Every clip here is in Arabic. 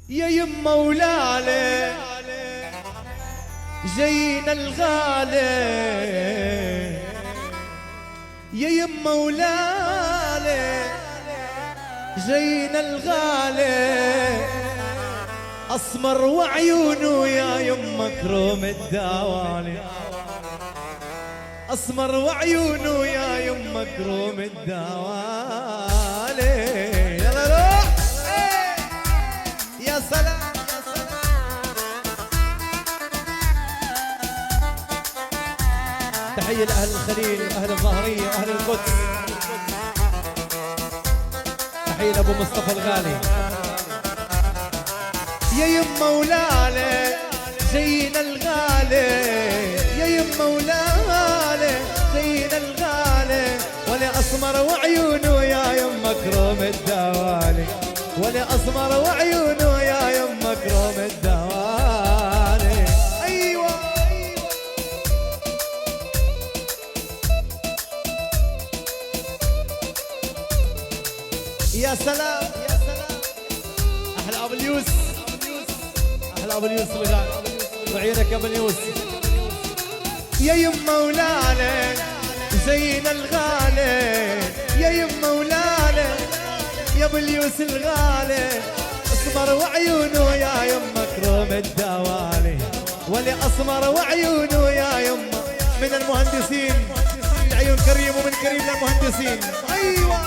يا يما ولالي جينا الغالي، يا يما ولالي جينا الغالي، أسمر وعيونه يا يما كروم الدوالي، أسمر وعيونه يا يما كروم الدوالي. يلا روح يا سلام يا سلام. تحية لأهل الخليل، أهل الظهرية، أهل القدس. تحية لأبو مصطفى الغالي. يا يما ولالي جينا الغالي، يا يما ولالي جينا الغالي، ولا أسمر وعيونه يا يما كروم الدوالي، ولا أسمر وعيونه يا يما كروم الدوالي. أيوة يا سلام يا سلام. أحلى أبو اليوس، أحلى أبو اليوس الغالي، وعينك يا أبو اليوس. يا يما ولالي زينا الغالي، يا يما ولالي يا ابو اليوس الغالي، اسمر وعيونه يا يما كروم الدوالي، ولي اسمر وعيونه يا يما من المهندسين، العيون كريم ومن كريم للمهندسين. ايوه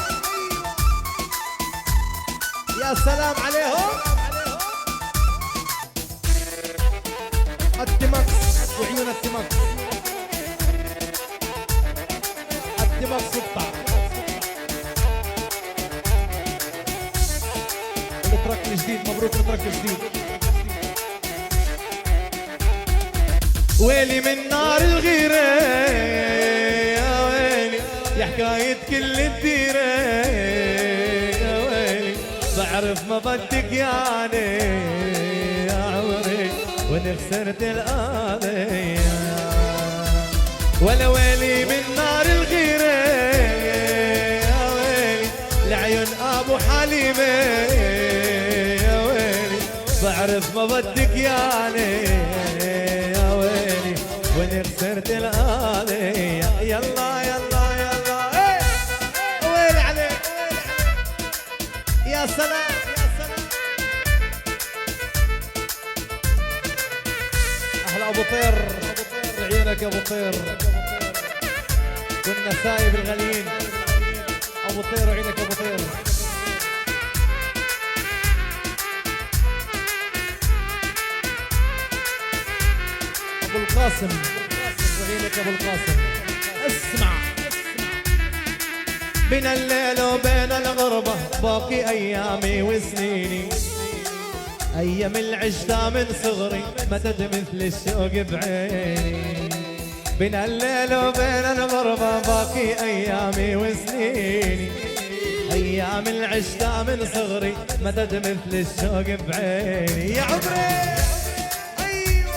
يا سلام عليهم. التمكس وعيون التمكس، التمكس الطعم. الترك الجديد، مبروك الترك الجديد. ويلي من نار الغيرة يا ويلي، يا حكاية كل الديرة يا ويلي، بعرف ما بدك يعني يا عمري، واني خسرت القاضية. ولا ويلي من نار الغيرة يا ويلي، لعيون ابو حليمة يا ويلي، بعرف ما بدك يعني يا ويلي، واني خسرت القاضية. يلا يلا يلا ويلي عليك يا سلام يا سلام. احلى ابو طير، عيونك يا ابو طير، كنا سايب الغاليين. ابو طير وعينك يا ابو طير. ابو القاسم وعينك يا ابو القاسم. اسمع، بين الليل وبين الغربة باقي ايامي وسنيني، ايام العشتا من صغري مدد مثل الشوق بعيني، بين الليل وبين الغربة باقي ايامي وسنيني، ايام العشتا من صغري مدد مثل الشوق بعيني. يا عمري ايوه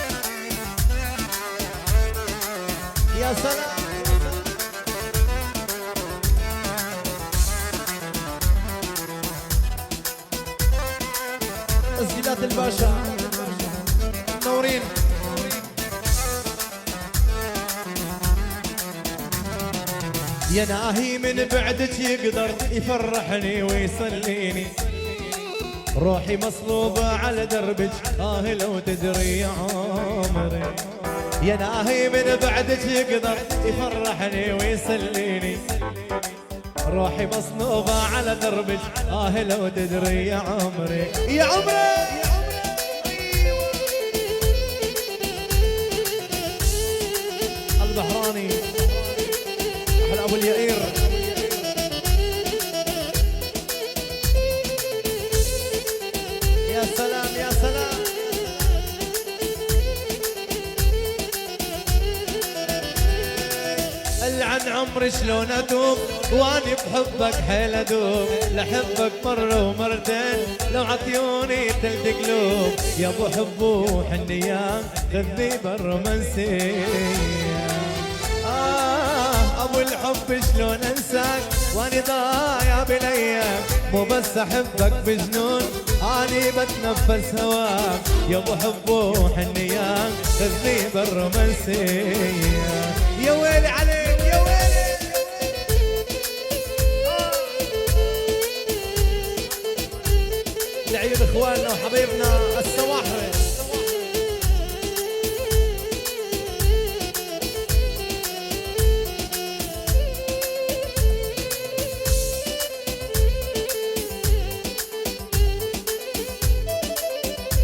يا سلام. تسجيلات الباشا منورين. يا ناهي من بعدك يقدر يفرحني ويصليني، روحي مصلوبة على دربك لو تدري يا عمري، يا ناهي من بعدك يقدر يفرحني ويصليني، روحي مصلوبة على دربك لو تدري يا عمري. يا عمري البحراني، أحلى أبو اليائير. يا سلام يا سلام. العن عمري شلون اتوب واني بحبك حيل ادوب، لحبك مرة ومرتين لو عطيوني تلت قلوب، يا ابو حب وحنية غذي بالرومانسية. ابو الحب شلون انساك واني ضايع بالايام، مو بس احبك بجنون اني بتنفس هواك يا ابو حب وحنيان، خذني بالرومانسية. يا ويلي عليك يا ويلي. لعيون اخواننا وحبايبنا السواحل.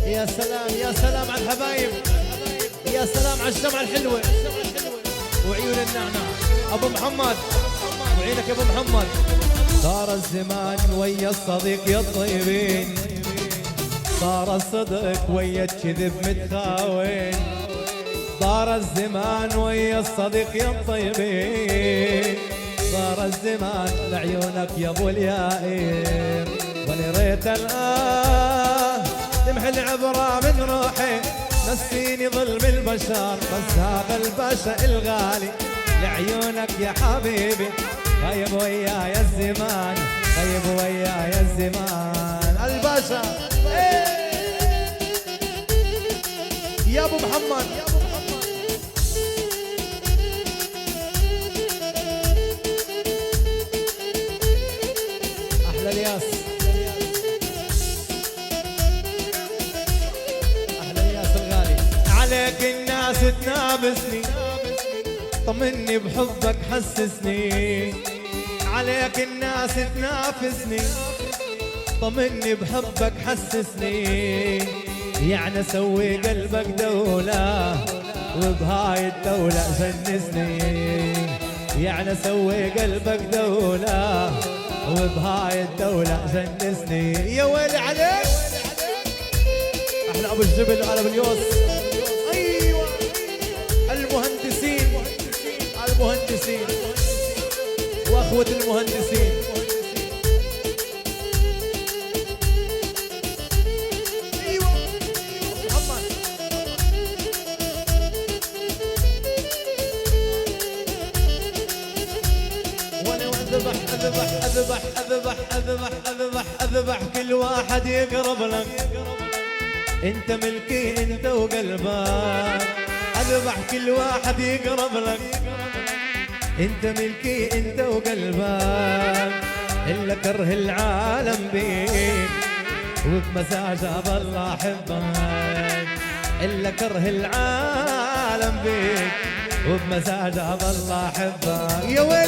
يا سلام يا سلام على الحبايب، يا سلام على الشمعة الحلوة وعيون النعناع. ابو محمد وعينك يا ابو محمد. صار الزمان ويا الصديق يا الطيبين، صار الصدق ويا الكذب متخاوين. صار الزمان ويا الصديق يا الطيبين، صار الزمان لعيونك يا ابو اليائم. ولي ريت الآن تمحي العبرة من روحي، نسيني ظلم البشر بس هذا الباشا الغالي. لعيونك يا حبيبي غيب وياي الزمان، غيب وياي الزمان. الباشا يا ابو محمد. احلى الياس، عليك الناس تنابسني، طمني بحبك حسسني. عليك الناس تنافسني، طمني بحبك حسسني. يعني سوي قلبك دولة وبهاي الدولة جنسني. يعني سوي قلبك دولة وبهاي الدولة جنسني. يا ويلي عليك. احنا ابو الجبل على باليوس. المهندسين المهندسين واخوة المهندسين. ايوه محمد. وانا اذبح اذبح اذبح اذبح اذبح اذبح اذبح كل واحد يقرب لك. انت ملكي انت وقلبك، اذبح كل واحد يقرب لك. انت ملكي انت وقلبك، الا كره العالم بيك وبمزاج الله احبك. الا كره العالم بيك وبمزاج الله احبك. يا ويلي